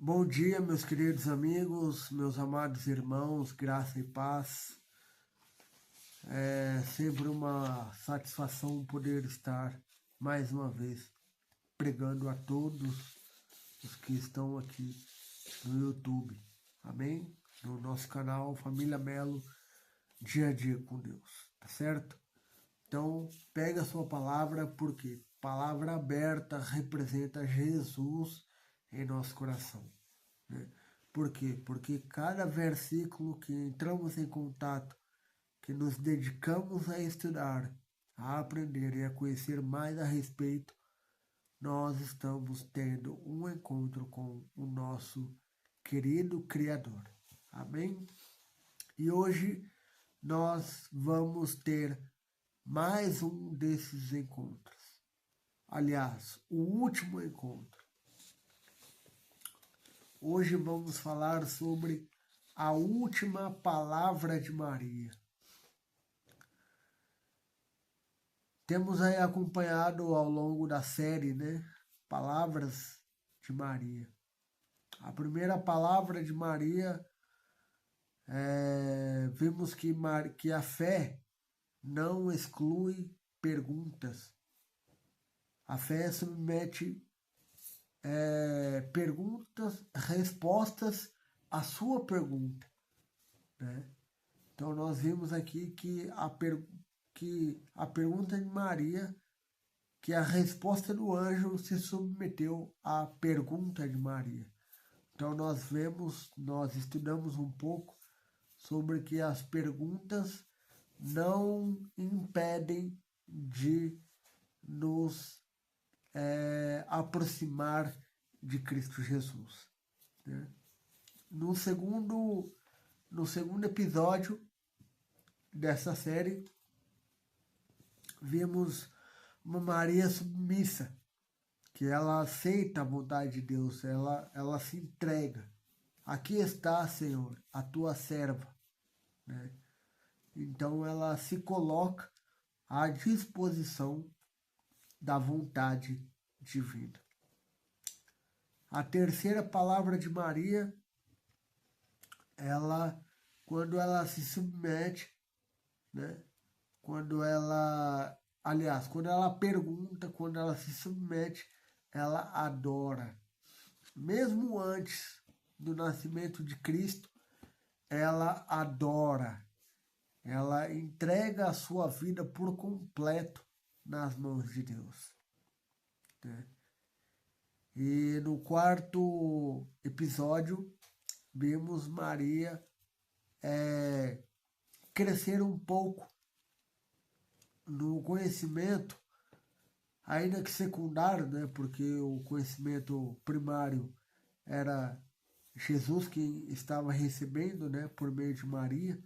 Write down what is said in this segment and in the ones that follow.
Bom dia, meus queridos amigos, meus amados irmãos, graça e paz. É sempre uma satisfação poder estar mais uma vez pregando a todos os que estão aqui no YouTube. Amém? No nosso canal Família Melo, Dia a Dia com Deus. Tá certo? Então, pega a sua palavra, porque palavra aberta representa Jesus em nosso coração, né? Por quê? Porque cada versículo que entramos em contato, que nos dedicamos a estudar, a aprender e a conhecer mais a respeito, nós estamos tendo um encontro com o nosso querido Criador. Amém? E hoje nós vamos ter mais um desses encontros. Aliás, o último encontro. Hoje vamos falar sobre a última palavra de Maria. Temos aí acompanhado ao longo da série, né, Palavras de Maria. A primeira palavra de Maria, vimos que a fé não exclui perguntas. A fé submete perguntas, respostas à sua pergunta, né? Então nós vimos aqui que a pergunta de Maria, que a resposta do anjo se submeteu à pergunta de Maria. Então nós estudamos um pouco sobre que as perguntas não impedem de nos aproximar de Cristo Jesus, né? No segundo episódio dessa série, vimos uma Maria submissa, que ela aceita a vontade de Deus, ela se entrega. Aqui está, Senhor, a tua serva, né? Então ela se coloca à disposição da vontade divina. A terceira palavra de Maria, quando ela se submete, né? Quando ela pergunta, quando ela se submete, ela adora. Mesmo antes do nascimento de Cristo, ela adora. Ela entrega a sua vida por completo nas mãos de Deus, né? E no quarto episódio, vimos Maria crescer um pouco no conhecimento, ainda que secundário, né? Porque o conhecimento primário era Jesus que estava recebendo, né? Por meio de Maria.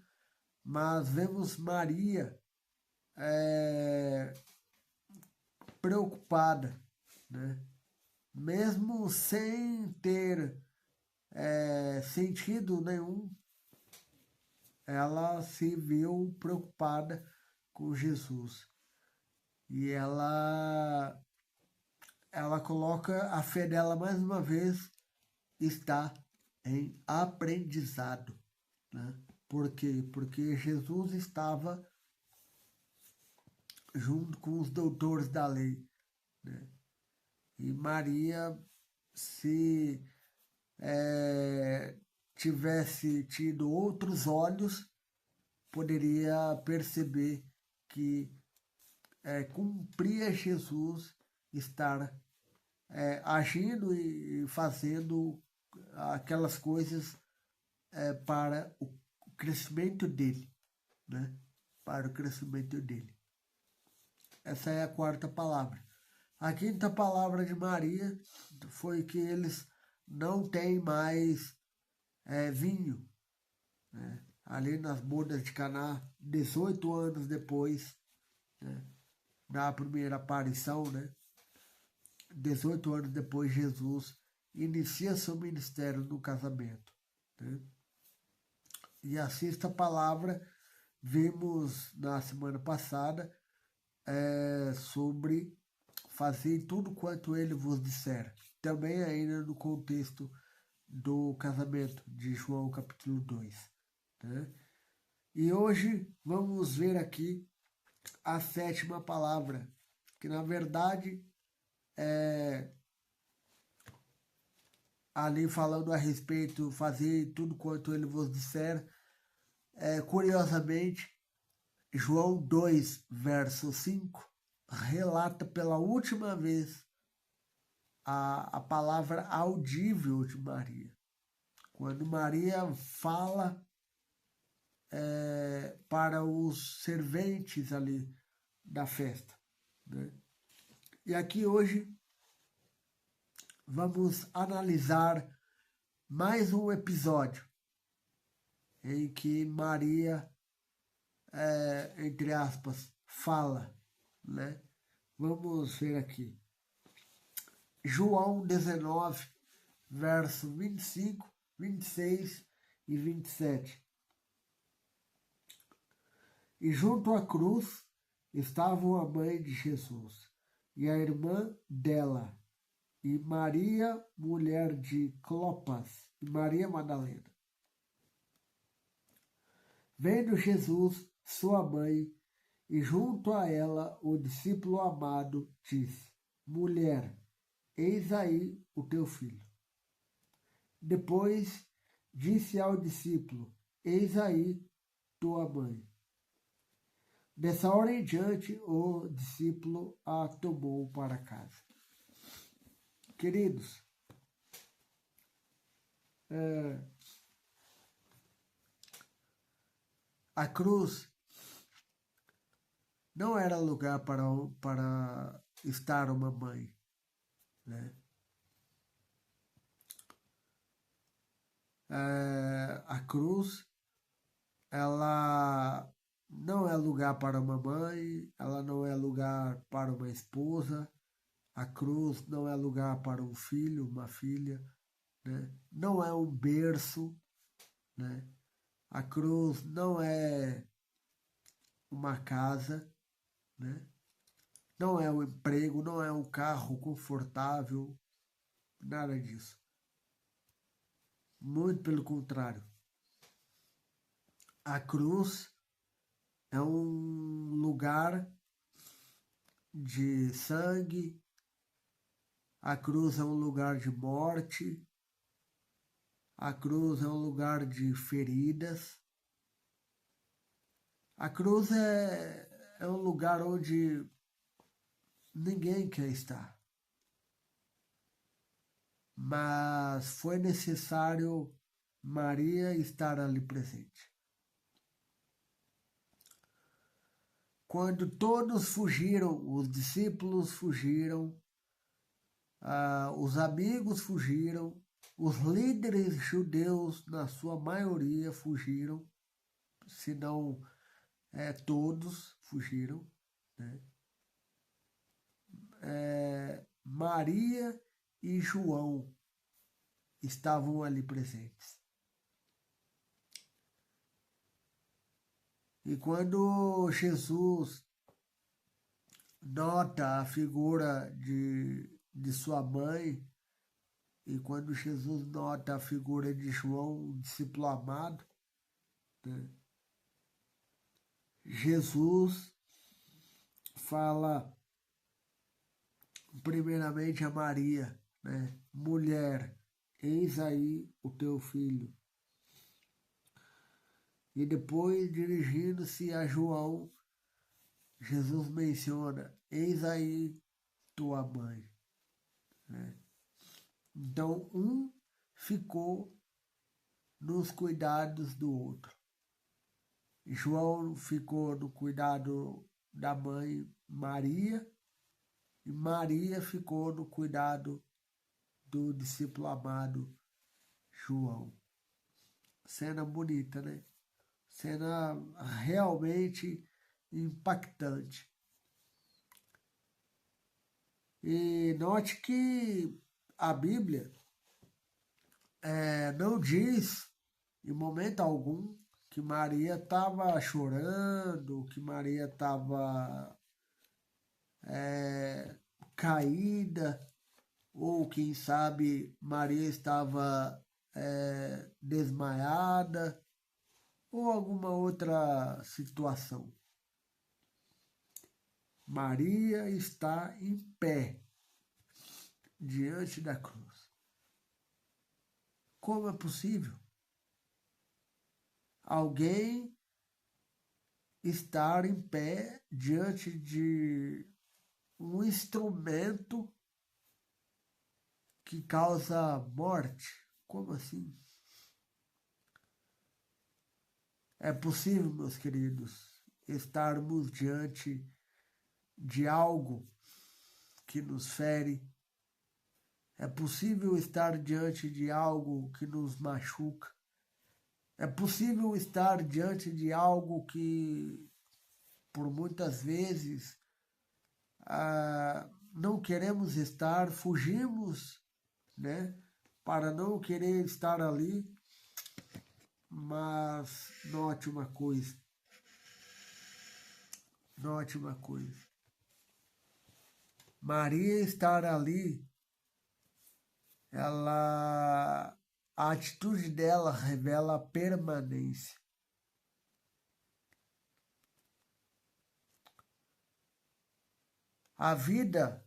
Mas vemos Maria preocupada, né? Mesmo sem ter sentido nenhum, ela se viu preocupada com Jesus. E ela coloca a fé dela mais uma vez, está em aprendizado, né? Por quê? Porque Jesus estava junto com os doutores da lei, né? E Maria, se tivesse tido outros olhos, poderia perceber que cumpria Jesus estar agindo e fazendo aquelas coisas para o crescimento dele, né? Para o crescimento dele. Essa é a quarta palavra. A quinta palavra de Maria foi que eles não têm mais vinho, né? Ali nas bodas de Caná, 18 anos depois, né, da primeira aparição, né? 18 anos depois, Jesus inicia seu ministério no casamento, né? E a sexta palavra vimos na semana passada sobre fazer tudo quanto ele vos disser. Também ainda no contexto do casamento de João capítulo 2. Né? E hoje vamos ver aqui a sétima palavra, que na verdade é ali falando a respeito, fazer tudo quanto ele vos disser. Curiosamente, João 2, verso 5, relata pela última vez a palavra audível de Maria. Quando Maria fala para os serventes ali da festa. Né? E aqui hoje vamos analisar mais um episódio em que Maria, entre aspas, fala. Né? Vamos ver aqui. João 19, verso 25, 26 e 27. E junto à cruz estavam a mãe de Jesus e a irmã dela, e Maria, mulher de Clopas, e Maria Madalena. Vendo Jesus, sua mãe, e junto a ela o discípulo amado, disse: Mulher, eis aí o teu filho. Depois disse ao discípulo: Eis aí tua mãe. Dessa hora em diante, o discípulo a tomou para casa. Queridos, a cruz não era lugar para estar uma mãe. Né? A cruz, ela não é lugar para uma mãe, ela não é lugar para uma esposa, a cruz não é lugar para um filho, uma filha, né? Não é um berço, né? A cruz não é uma casa, né? Não é um emprego, não é um carro confortável, nada disso. Muito pelo contrário. A cruz é um lugar de sangue, a cruz é um lugar de morte, a cruz é um lugar de feridas. A cruz é um lugar onde ninguém quer estar. Mas foi necessário Maria estar ali presente. Quando todos fugiram, os discípulos fugiram, os amigos fugiram, os líderes judeus, na sua maioria, fugiram, se não todos fugiram. Né? Maria e João estavam ali presentes. E quando Jesus nota a figura de sua mãe, e quando Jesus nota a figura de João, o discípulo amado, né, Jesus fala primeiramente a Maria, né, mulher, eis aí o teu filho. E depois, dirigindo-se a João, Jesus menciona, eis aí tua mãe. Né? Então, um ficou nos cuidados do outro. João ficou no cuidado da mãe Maria, e Maria ficou no cuidado do discípulo amado João. Cena bonita, né? Cena realmente impactante. E note que a Bíblia não diz, em momento algum, que Maria estava chorando, que Maria estava caída, ou quem sabe Maria estava desmaiada ou alguma outra situação. Maria está em pé diante da cruz. Como é possível alguém estar em pé diante de um instrumento que causa morte? Como assim? É possível, meus queridos, estarmos diante de algo que nos fere. É possível estar diante de algo que nos machuca. É possível estar diante de algo que, por muitas vezes, não queremos estar, fugimos, né, para não querer estar ali. Mas note uma coisa. Note uma coisa. Maria estar ali, a atitude dela revela permanência. A vida,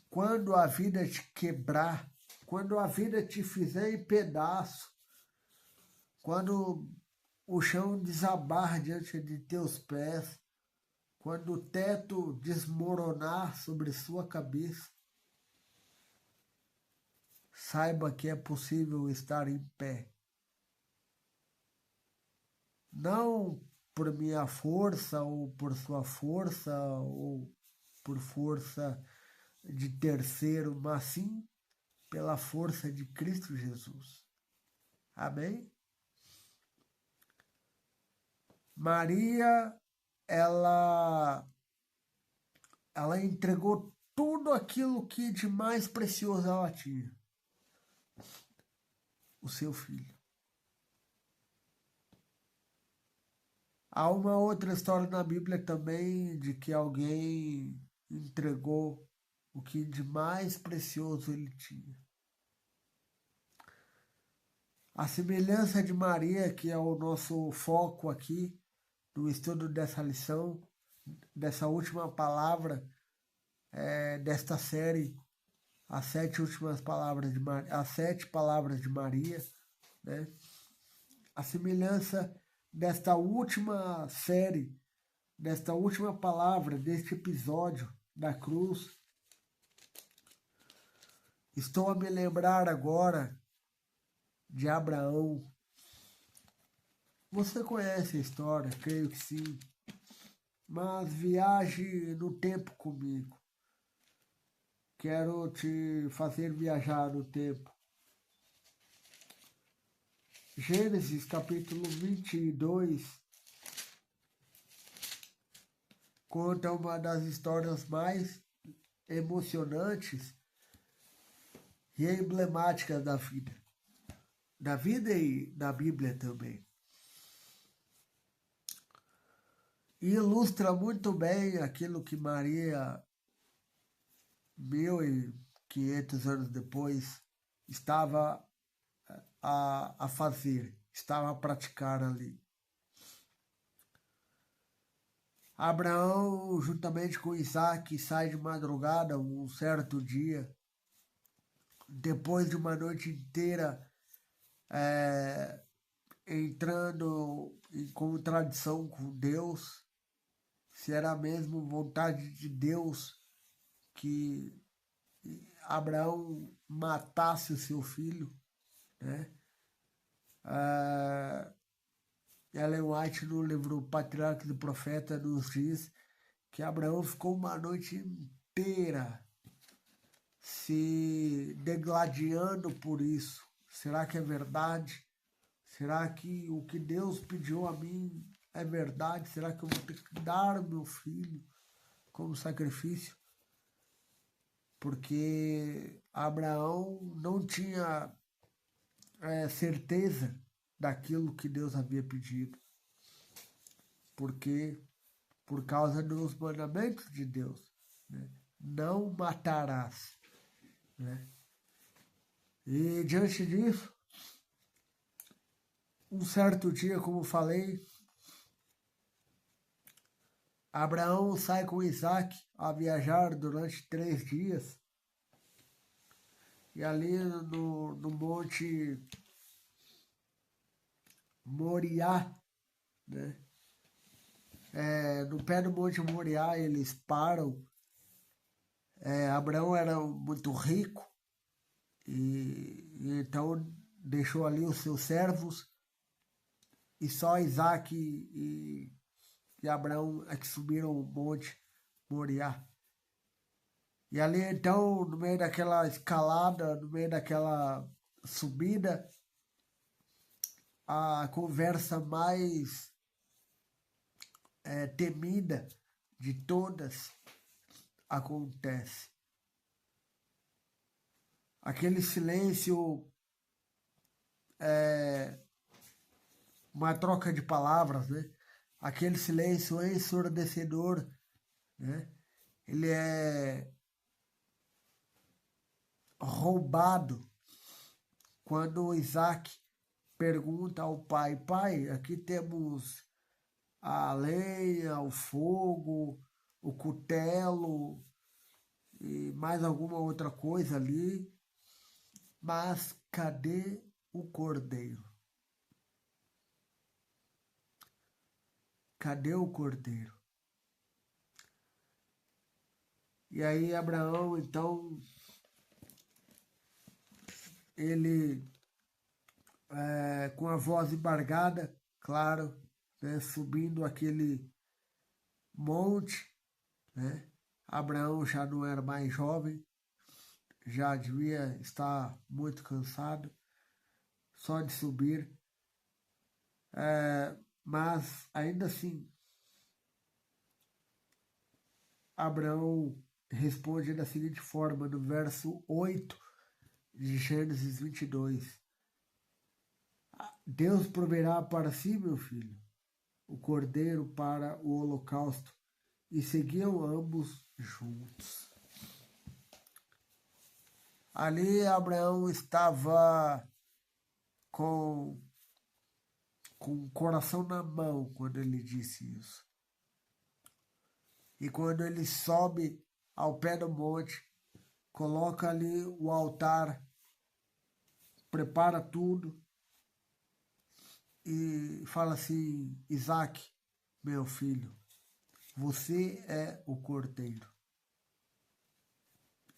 quando a vida te quebrar, quando a vida te fizer em pedaço, quando o chão desabar diante de teus pés, quando o teto desmoronar sobre sua cabeça, saiba que é possível estar em pé. Não por minha força, ou por sua força, ou por força de terceiro, mas sim pela força de Cristo Jesus. Amém? Maria, ela entregou tudo aquilo que de mais precioso ela tinha. O seu filho. Há uma outra história na Bíblia também de que alguém entregou o que de mais precioso ele tinha. A semelhança de Maria, que é o nosso foco aqui no estudo dessa lição, dessa última palavra desta série, as 7 últimas palavras de Maria, as 7 palavras de Maria, né? A semelhança desta última série, desta última palavra, deste episódio da cruz, estou a me lembrar agora de Abraão. Você conhece a história, creio que sim, mas viaje no tempo comigo. Quero te fazer viajar no tempo. Gênesis capítulo 22 conta uma das histórias mais emocionantes e emblemáticas da vida. Da vida e da Bíblia também. E ilustra muito bem aquilo que Maria, 1500 anos depois, estava a fazer, estava a praticar ali. Abraão, juntamente com Isaac, sai de madrugada um certo dia, depois de uma noite inteira entrando em contradição com Deus, se era mesmo vontade de Deus que Abraão matasse o seu filho, né? Ellen White, no livro Patriarca do Profeta, nos diz que Abraão ficou uma noite inteira se degladiando por isso. Será que é verdade? Será que o que Deus pediu a mim é verdade? Será que eu vou ter que dar o meu filho como sacrifício? Porque Abraão não tinha certeza daquilo que Deus havia pedido. Porque, por causa dos mandamentos de Deus, né? Não matarás, né? E diante disso, um certo dia, como falei, Abraão sai com Isaac a viajar durante 3 dias. E ali no Monte Moriá, né? No pé do Monte Moriá, eles param. Abraão era muito rico e então deixou ali os seus servos e só Isaac e Abraão é que subiram o Monte Moriá. E ali então, no meio daquela escalada, no meio daquela subida, a conversa mais temida de todas acontece. Aquele silêncio, uma troca de palavras, né? Aquele silêncio ensurdecedor, né? Ele é roubado quando Isaac pergunta ao pai: pai, aqui temos a lenha, o fogo, o cutelo e mais alguma outra coisa ali, mas cadê o cordeiro? Cadê o cordeiro? E aí Abraão, então, ele, com a voz embargada, claro, né, subindo aquele monte, né? Abraão já não era mais jovem, já devia estar muito cansado só de subir, mas ainda assim, Abraão responde da seguinte forma, no verso 8 de Gênesis 22. Deus proverá para si, meu filho, o cordeiro para o holocausto, e seguiam ambos juntos. Ali Abraão estava com o coração na mão quando ele disse isso. E quando ele sobe ao pé do monte, coloca ali o altar, prepara tudo e fala assim: Isaac, meu filho, você é o cordeiro.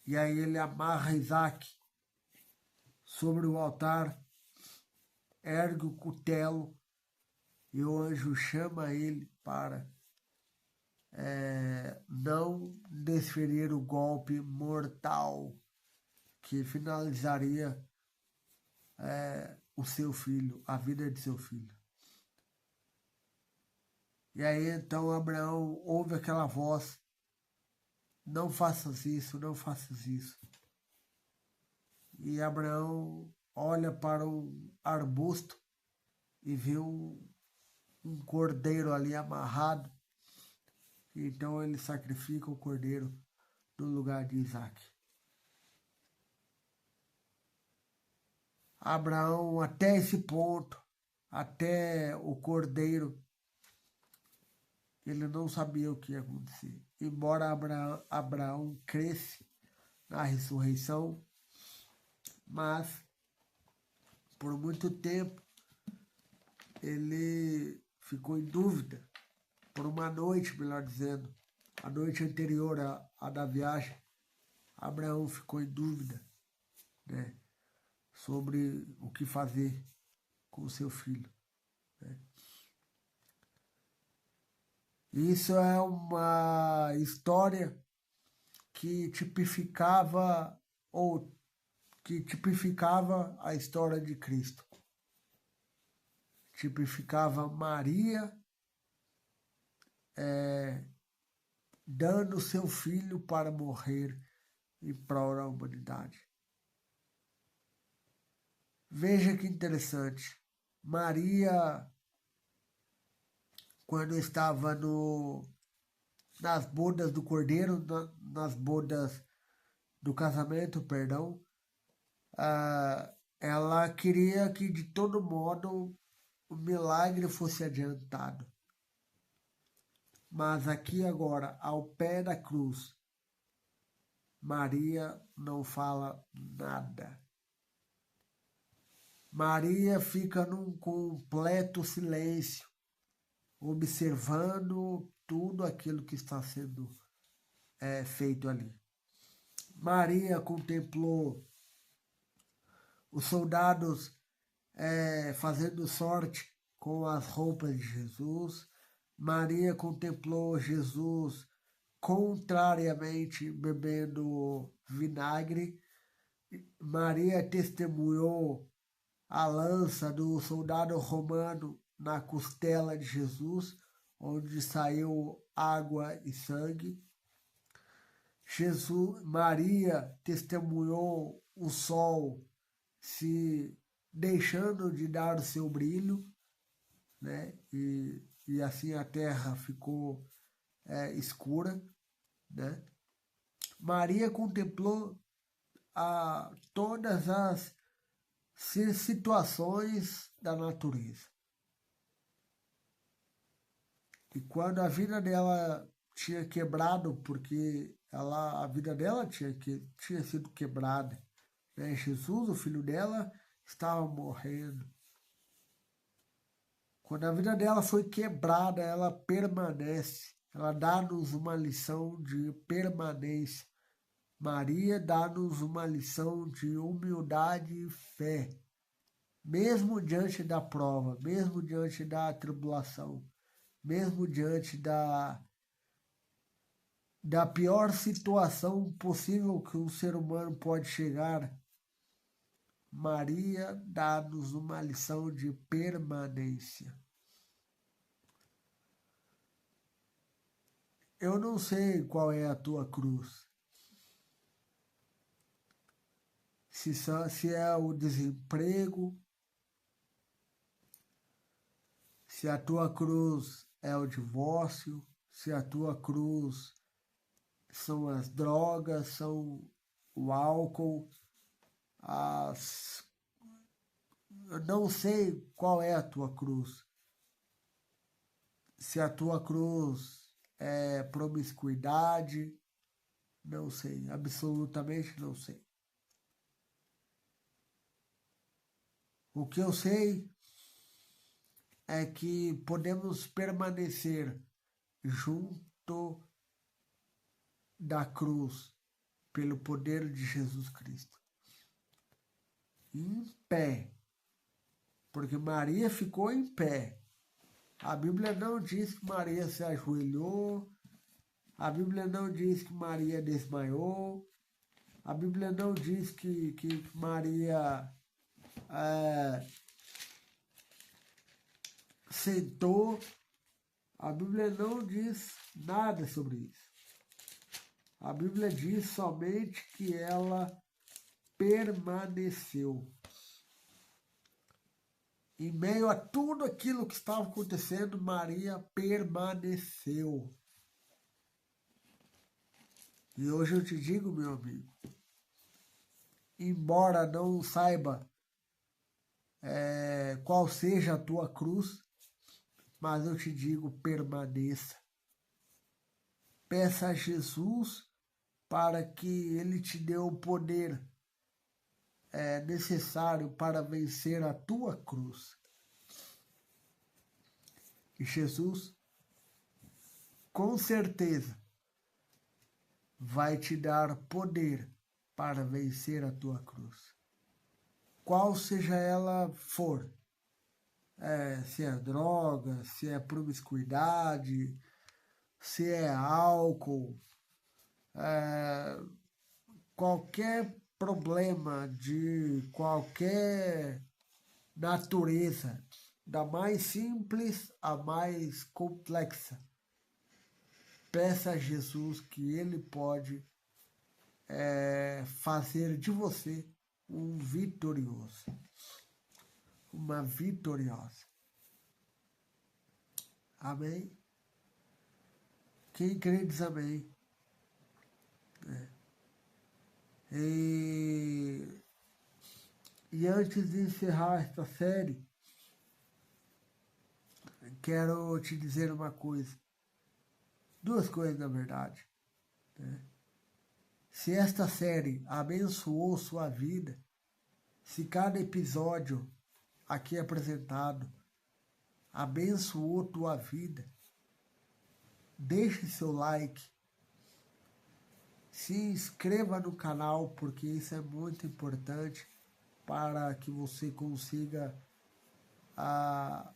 E aí ele amarra Isaac sobre o altar, ergue o cutelo e o anjo chama ele para não desferir o golpe mortal que finalizaria o seu filho, a vida de seu filho. E aí então Abraão ouve aquela voz: não faças isso, não faças isso. E Abraão olha para um arbusto e vê um cordeiro ali amarrado. Então ele sacrifica o cordeiro no lugar de Isaac. Abraão, até esse ponto, até o cordeiro, ele não sabia o que ia acontecer. Embora Abraão cresce na ressurreição, mas por muito tempo ele ficou em dúvida. Por uma noite, melhor dizendo, a noite anterior à da viagem, Abraão ficou em dúvida, né, sobre o que fazer com o seu filho. Né? Isso é uma história que tipificava a história de Cristo. Tipificava Maria dando seu filho para morrer em prol da humanidade. Veja que interessante. Maria, quando estava nas bodas do cordeiro, nas bodas do casamento, perdão, ela queria que de todo modo o milagre fosse adiantado. Mas aqui agora, ao pé da cruz, Maria não fala nada. Maria fica num completo silêncio, observando tudo aquilo que está sendo feito ali. Maria contemplou os soldados fazendo sorte com as roupas de Jesus. Maria contemplou Jesus contrariamente bebendo vinagre. Maria testemunhou a lança do soldado romano na costela de Jesus, onde saiu água e sangue. Maria testemunhou o sol se deixando de dar o seu brilho, né? E assim a terra ficou escura, né? Maria contemplou todas as situações da natureza. E quando a vida dela tinha quebrado, porque a vida dela tinha sido quebrada, né? Jesus, o filho dela, estava morrendo. Quando a vida dela foi quebrada, ela permanece. Ela dá-nos uma lição de permanência. Maria dá-nos uma lição de humildade e fé. Mesmo diante da prova, mesmo diante da tribulação, mesmo diante da pior situação possível que um ser humano pode chegar, Maria dá-nos uma lição de permanência. Eu não sei qual é a tua cruz. Se é o desemprego, se a tua cruz é o divórcio, se a tua cruz são as drogas, são o álcool, eu não sei qual é a tua cruz. Se a tua cruz é promiscuidade, não sei, absolutamente não sei. O que eu sei é que podemos permanecer junto da cruz pelo poder de Jesus Cristo. Em pé. Porque Maria ficou em pé. A Bíblia não diz que Maria se ajoelhou. A Bíblia não diz que Maria desmaiou. A Bíblia não diz que Maria sentou. A Bíblia não diz nada sobre isso. A Bíblia diz somente que ela permaneceu. Em meio a tudo aquilo que estava acontecendo, Maria permaneceu. E hoje eu te digo, meu amigo, embora não saiba qual seja a tua cruz, mas eu te digo, permaneça. Peça a Jesus para que Ele te dê o poder necessário para vencer a tua cruz. E Jesus, com certeza, vai te dar poder para vencer a tua cruz. Qual seja ela for, se é droga, se é promiscuidade, se é álcool, qualquer problema de qualquer natureza, da mais simples à mais complexa, peça a Jesus que Ele pode fazer de você um vitorioso, uma vitoriosa. Amém? Quem crê diz amém. E E antes de encerrar esta série, quero te dizer uma coisa. Duas coisas, na verdade. Né? Se esta série abençoou sua vida, se cada episódio aqui apresentado abençoou tua vida, deixe seu like, se inscreva no canal, porque isso é muito importante para que você consiga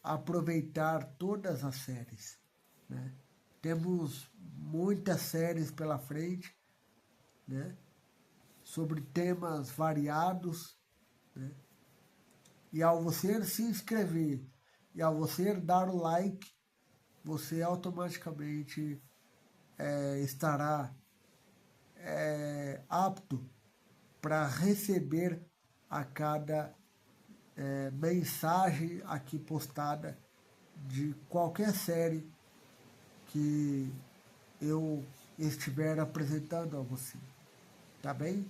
aproveitar todas as séries. Né? Temos muitas séries pela frente, né? Sobre temas variados, né? E ao você se inscrever e ao você dar o like, você automaticamente estará apto para receber a cada mensagem aqui postada de qualquer série que eu estiver apresentando a você. Tá bem?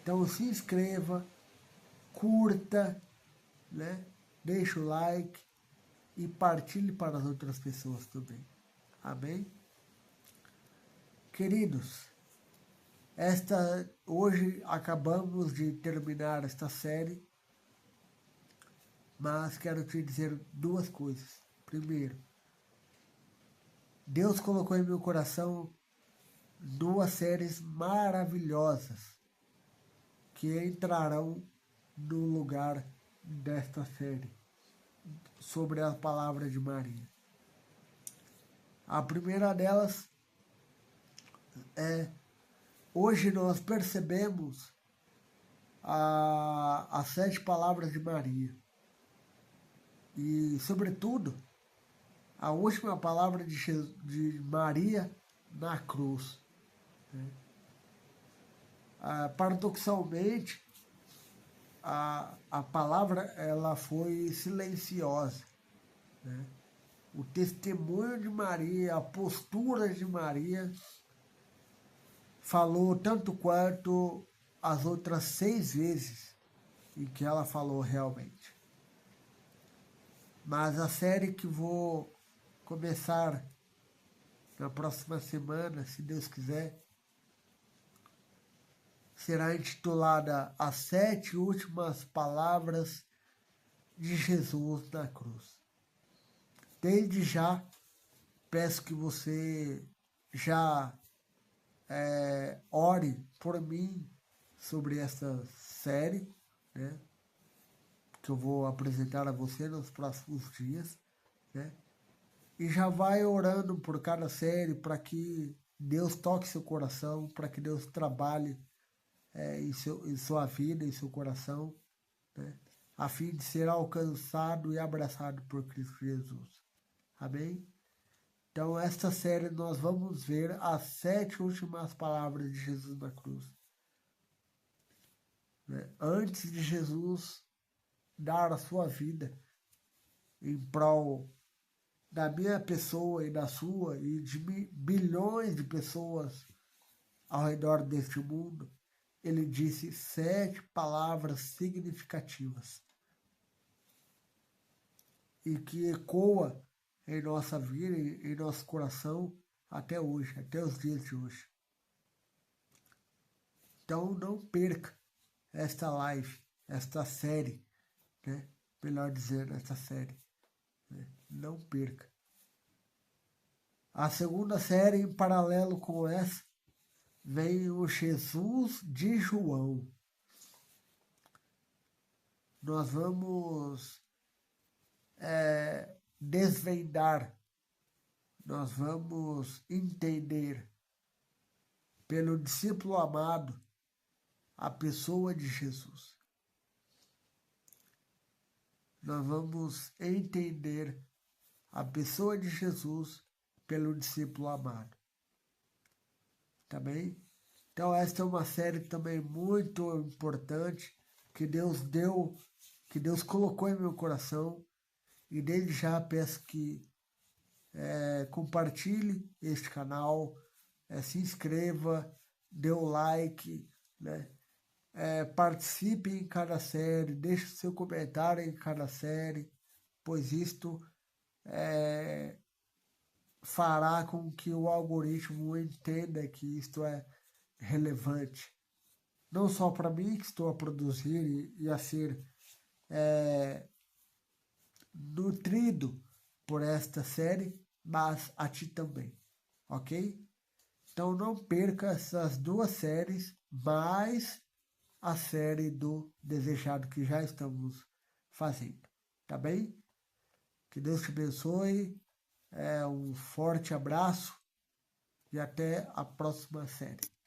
Então se inscreva, curta, né? Deixa o like e partilhe para as outras pessoas também. Amém? Queridos, hoje acabamos de terminar esta série, mas quero te dizer duas coisas. Primeiro, Deus colocou em meu coração duas séries maravilhosas que entrarão no lugar desta série sobre a palavra de Maria. A primeira delas é: hoje nós percebemos as 7 palavras de Maria. E, sobretudo, a última palavra de Maria na cruz. Né? Paradoxalmente, a palavra ela foi silenciosa. Né? O testemunho de Maria, a postura de Maria, falou tanto quanto as outras 6 vezes em que ela falou realmente. Mas a série que vou começar na próxima semana, se Deus quiser, será intitulada As 7 Últimas Palavras de Jesus na Cruz. Desde já, peço que você já ore por mim sobre essa série, né, que eu vou apresentar a você nos próximos dias, né? E já vai orando por cada série para que Deus toque seu coração, para que Deus trabalhe em sua vida, em seu coração, né? A fim de ser alcançado e abraçado por Cristo Jesus. Amém? Então, esta série nós vamos ver as 7 últimas palavras de Jesus na cruz. Né? Antes de Jesus dar a sua vida em prol da minha pessoa e da sua e de bilhões de pessoas ao redor deste mundo, ele disse 7 palavras significativas e que ecoa em nossa vida, em nosso coração até hoje, até os dias de hoje. Então não perca esta live, esta série, né? Melhor dizendo, esta série. Né? Não perca. A segunda série, em paralelo com essa, vem o Jesus de João. Nós vamos desvendar, nós vamos entender pelo discípulo amado a pessoa de Jesus. Nós vamos entender a pessoa de Jesus pelo discípulo amado. Tá bem? Então esta é uma série também muito importante que Deus deu, que Deus colocou em meu coração, e desde já peço que compartilhe este canal, se inscreva, dê o like, né? participe em cada série, deixe seu comentário em cada série, pois isto fará com que o algoritmo entenda que isto é relevante. Não só para mim, que estou a produzir e a ser nutrido por esta série, mas a ti também, ok? Então não perca essas duas séries, mais a série do Desejado que já estamos fazendo, tá bem? Que Deus te abençoe, um forte abraço e até a próxima série.